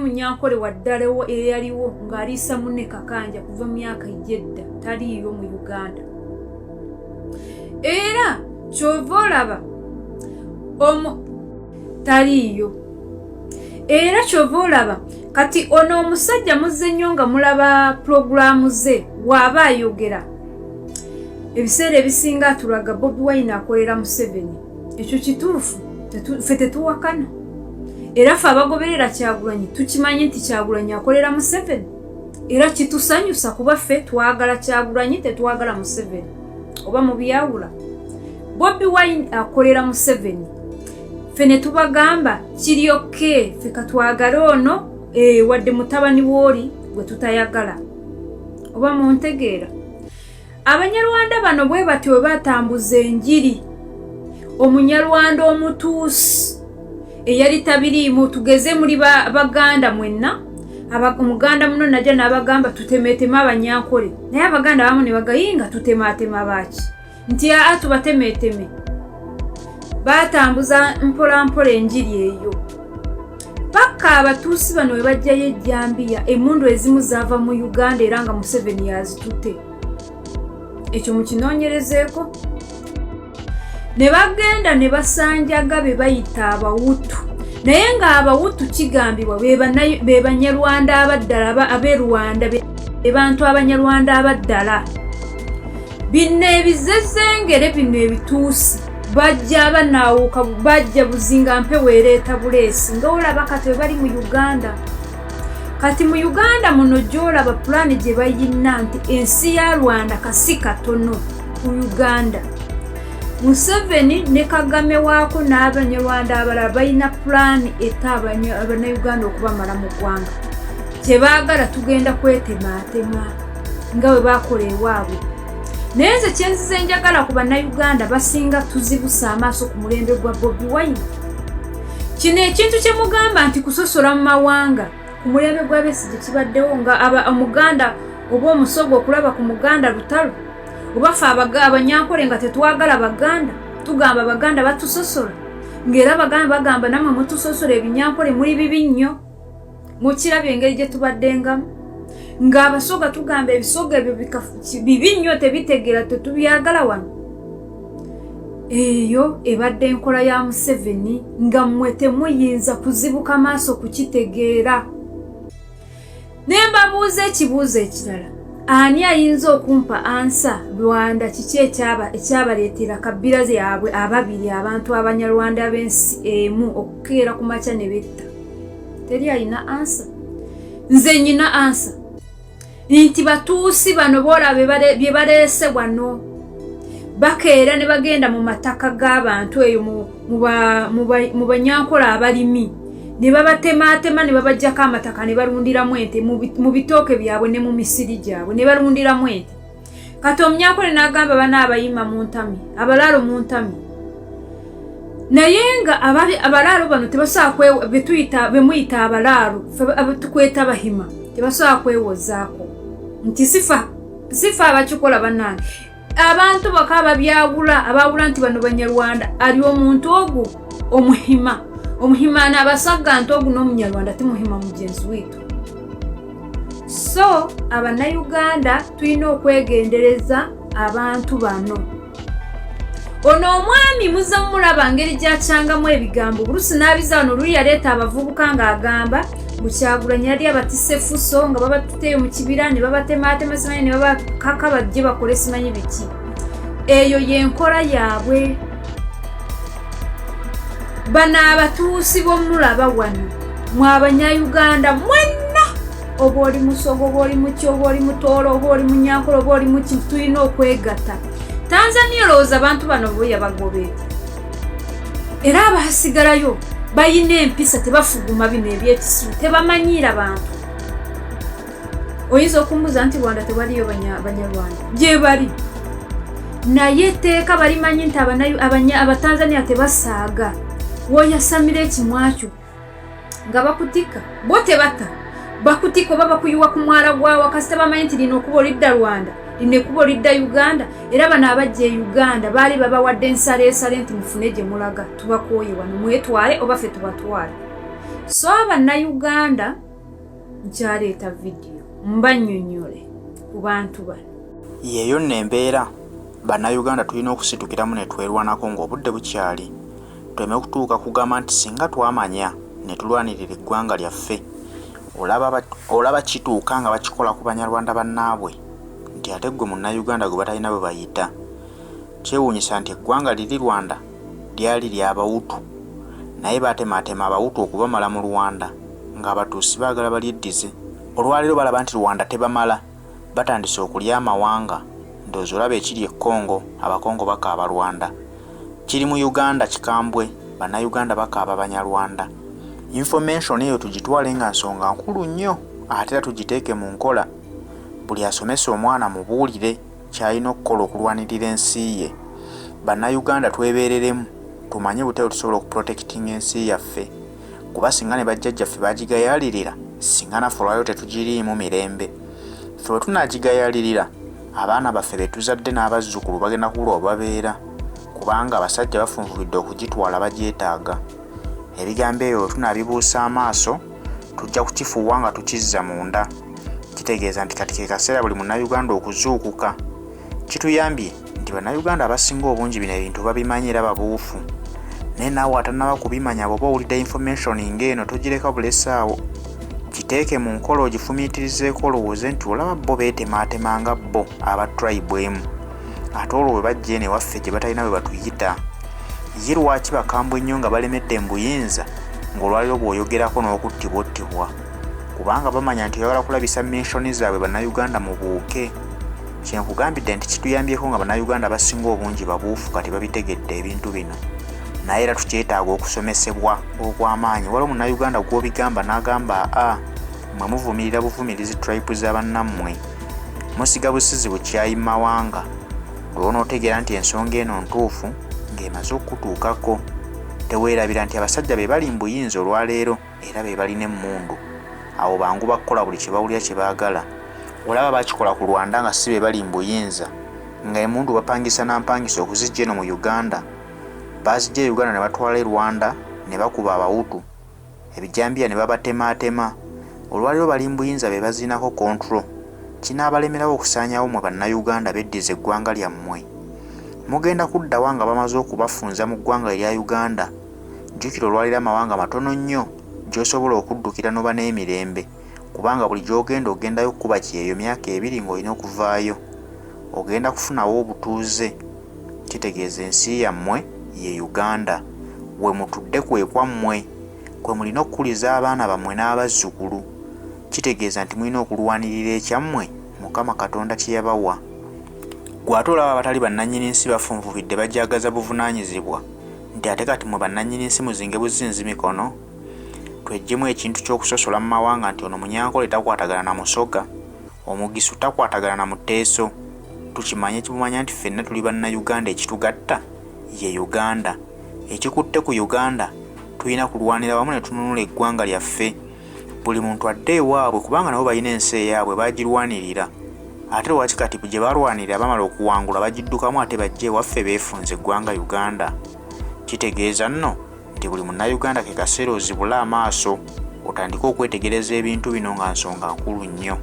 munyankole waddalewo eyaliwo ng'aliisa munne kakanja kuva mu myaka egyedda taliiyo mu Uganda. Era kyova olaba taliiyo. Era kyova olaba kati ono omusajja muzze nnyo nga mulaba pulogulaamu ze waaba ayogera. Ebiseera ebisinga atulaga Bobi Wine akolera Museveni. Ekyo kituufu, ffe tetuwakana. Era ffe abagoberera Kyagulanyi tukimanyi nti Kyagulanyi akolera Museveni. Era kitusanyusa kuba ffe twagala Kyagulanyi tetwagala Museveni. Oba mu byawula. Bobi Wine akolera Museveni. Ffe ne tubagamba kiri okay, ffe katwagala ono wadde mutabani w'oli gwe tutayagala. Oba muntegeera. Abanyarwanda bano bwe batyo batambuza enjiri. Omunyarwanda omutuusi eyali tabiriimu tugeze muri baganda mwenna. Omuganda muno najja n'abagamba tutemeetema abanyankole. Naye abaganda abamu ne bagayinga tutemaatema baaki. Nti tubatemeeteme. Batambuza mpola mpola enjiri eyo. Paka abatuusi bano we bajjayo ejjambiya emmundu ezimu zaava mu Uganda era nga Museveni yazitutte. Ekyo mukinoonyerezeeko. Ne bagenda ne basanjaga be bayita Abawutu. Naye nga Abawutu kigambibwa be Banyarwanda abaddala ab'e Rwanda be bantu Abanyarwanda abaddala. Bino ebizezengere bino ebituusi bajja banaawuka bajja buzinga mpewo ereeta buleesi nga olaba kati bali mu Uganda. Kati mu Uganda muno gy'olaba pulaani gye bayina nti ensi ya Rwanda kasi katono ku Uganda. Museveni ne Kagame waako n'Abanyarwanda abalala bayina pulaani etta Abannayuganda okubamala mu ggwanga. Kye baagala tugenda kwetemaatema nga bwe baakola ewaabwe. Naye nze kyenzize njagala ku Bannayuganda basinga tuzibusa amaaso ku mulembe gwa Bobi Wine. Kino ekintu kye mugamba nti kusosola mu mawanga ku mulembe gwa Besigye kibaddewo nga omuganda oba omusogo okulaba ku muganda lutalo. Oba ffe abanyankole nga tetwagala Baganda tugamba Baganda batusosola. Ng'era Baganda bagamba namwe mutusosola ebinyankole muri bibi nnyo. Mukirabye engeri gye tubaddengamu. Ng'abasoga tugamba ebisoga ebyo bibi nnyo tebitegeera tetubyagala wano. Eyo ebadde enkola ya Museveni nga mmwe temuyinza kuzibuka maaso kukitegeera. Ne mbabuuza ekibuuzo ekirala. Ani ayinza okumpa ansa Rwanda kiki ekyabaleetera kabbira yaabwe ababiri abantu Abanyarwanda ab'ensi emu okukeera ku makya ne betta? Teri alina ansa. Nze nyina ansa. Nti batuusi bano boolaba bye baleese wano. Bakeera ne bagenda mu mataka g'abantu eyo mu banyankola abalimi. Ne babatemaatema ne babajjako amataka ne balundiramu ente mu bitooke byabwe ne mu misiri gyabwe ne balundiramu ente. Kati omunyankole n'agamba bana abayima mu ntami, abalaalo mu ntami. Naye nga abalaalo bano tebasobola bemuyita abalaalo, tukweta bahima, tebasobola kwewozaako. Nti sifa abakikola bannange. Abantu bakaba byagula abawula nti bano Banyarwanda ali omuntu ogwo omuhima. Omuhima n'abasaga nti ogwo n'Omunyarwanda timuhima mugenzi wetu. So Abannayuganda tulina okwegendereza abantu bano. Ono omwami muzze mulaba ngeri gyakyangamu ebigambo. Bulusi n'abiza wano luli yaleeta abavubuka ng'agamba Kyagulanyi yali abatisse Fuso nga babatuteyo mu kibira ne babatemaatema simanyi ne babakaka bajje bakole simanyi biki. Eyo y'enkola yaabwe. Bano abatuusi b'omulaba wano mwe Abanyayuganda mwenna oba oli musogo oba oli muki oba oli mutoolo oba oli munyankole oba oli muki tulina okwegatta. Tanzania olowooza abantu bano bo yabagobeeta. Era abasigalayo bayina empisa tebafuguma bino ebyekisiru tebamanyiira bantu. Oyinza okumbuuza nti Rwanda tewaliyo Banyarwanda. Gye bali. Naye etteeka balimanyi nti Abatanzania tebasaaga. Woyasamira ekimwakyo nga bakutika bo tebata bakutika oba bakuyiwa ku mwala gwawa kasita bamanyi nti lino okuba olidda Rwanda lino ekuba olidda Uganda. Era bano abajja e Uganda baali babawadde ensaleesale nti mufune gye mulaga tubakooye wano mwetwale oba ffe tubatwale. So Abannayuganda nkyaleeta vidiyo mbannyonnyole ku bantu bano. Yeeyo nno embeera bannayuganda tulina okusitukiramu ne twerwanako ng'obudde bukyali. Tuleme kutuuka kugamba nti singa twamanya ne tulwanirira eggwanga lyaffe. Olaba kituuka nga bakikola ku Banyarwanda bannaabwe nti ate ggwe munnayuganda gwe batalina bwe bayita. Kyewuunyisa nti eggwanga liri Rwanda lyali ly'Abahutu naye baatematema Abahutu okubamala mu Rwanda ng'Abatuusi baagala balyeddize. Olwaleero balaba nti Rwanda tebamala, batandise okulya amawanga. Ndowooza olaba ekiri e Congo, Abakongo bakaaba Rwanda. Kiri mu Uganda kikambwe, bannayuganda bakaaba Banyarwanda. Information eyo tugitwale nga nsonga nkulu nnyo ate era tugiteeke mu nkola. Buli asomesa omwana mubuulire ky'alina okukola okulwanirira ensi ye. Bannayuganda twebeereremu tumanye buteo tusobola okuprotectinga ensi yaffe. Kuba singa ne bajjajjaffe bagigayaalirira, singa naffe olwaleero tetugiriimu mirembe. Ffe bwe tunaagigayaalirira, abaana baffe be tuzadde n'abazzukulu bagenda kubula obabeera, kubanga abasajja bafunvubidde okugitwala bagyetaaga. Ebigambo ebyo tunaabibuusa amaaso, tujja kukifuuwa nga tukizza munda. Kitegeeza nti kati ke kaseera buli munnayuganda okuzuukuka. Kituyambye nti bannayuganda abasinga obungi bino ebintu babimanyi era babuufu. Naye naawe atannaba kubimanya bw'oba owulidde information ng'eno togireka bulesaawo. Giteeke mu nkola ogifumiitirizeeko olowooze nti olaba bo beetemaatemanga bo aba tribe emu. Ate olwo bwe bajja eno ewaffe gye batalina bwe batuyita. Ye lwaki bakambwe nnyo nga balemedde mbuyinza ng'olwaliro bw'oyogerako n'okuttibwa ottibwa? Kubanga bamanya nti oyagala kulabisa menshoni zaabwe bannayuganda mubuuke. Kye nkugambidde nti kituyambyeko nga bannayuganda abasinga obungi babuufu kati babitegedde ebintu bino. Naye era tukyetaaga okusomesebwa okw'amaanyi. Waliwo munnayuganda gw'obigamba n'agamba mmwe muvumirira buvumirizi tribe z'abannammwe. Musiga busizi bukyayi mu mawanga. Lw'onootegeera nti ensonga eno ntuufu ng'emaze okutuukako. Teweerabira nti abasajja be bali mbuyinza olwaleero era be balina emmundu. Awo bangu bakola buli kye bawulira kye baagala. Olaba bakikola ku Rwanda nga si be bali mbuyinza, nga emmundu bapangisa nampangisa okuzijja eno mu Uganda. Bazijja Uganda ne batwala e Rwanda ne bakuba Abahutu. Ebijambiya ne babatemaatema. Olwaleero bali mbuyinza be baziinako control. Kinaabalemerawo okusaanyawo mwe bannayuganda beddiza eggwanga lyammwe. Mugenda kuddawa nga bamaze okubafunza mu ggwanga erya Uganda. Jjukira olwaliro amawanga matono nnyo gy'osobola okuddukira n'oba n'emirembe, kubanga buli gy'ogenda ogendayo kuba kyeyo myaka 2 ng'olina okuvaayo. Ogenda kufunawo obutuuze. Kitegeeza ensi yammwe ye Uganda. We mutudde kwe kwammwe, kwe mulina okukuliza abaana bammwe n'abazzukulu. Kitegeeza nti mulina okulwanirira ekyammwe Mukama Katonda kye yabawa. Gwe ate olaba abatali bannannyini nsi bafunvubidde bajagaza buvunaanyizibwa nti ate kati mwe bannannyini nsi muzinge buzinzi mikono. Tweggyemu ekintu ky'okusosola mu mawanga nti ono Munyankole takwatagana na Musoga, Omugisu takwatagana na Muteeso. Tukimanye kibumanya nti ffenna tuli bannayuganda, ekitugatta ye Uganda. Ekikutte ku Uganda tulina kulwanira wamu ne tununula eggwanga lyaffe. Buli muntu adde ewaabwe kubanga nabo balina ensi eyaabwe baagirwanirira. Ate lwaki kati gye balwanirira bamala okuwangula bagiddukamu ate bajje ewaffe beefunze eggwanga Uganda? Kitegeeza nno nti buli munnayuganda ke kaseera ozibule amaaso otandike okwetegereza ebintu bino nga nsonga nkulu nnyo.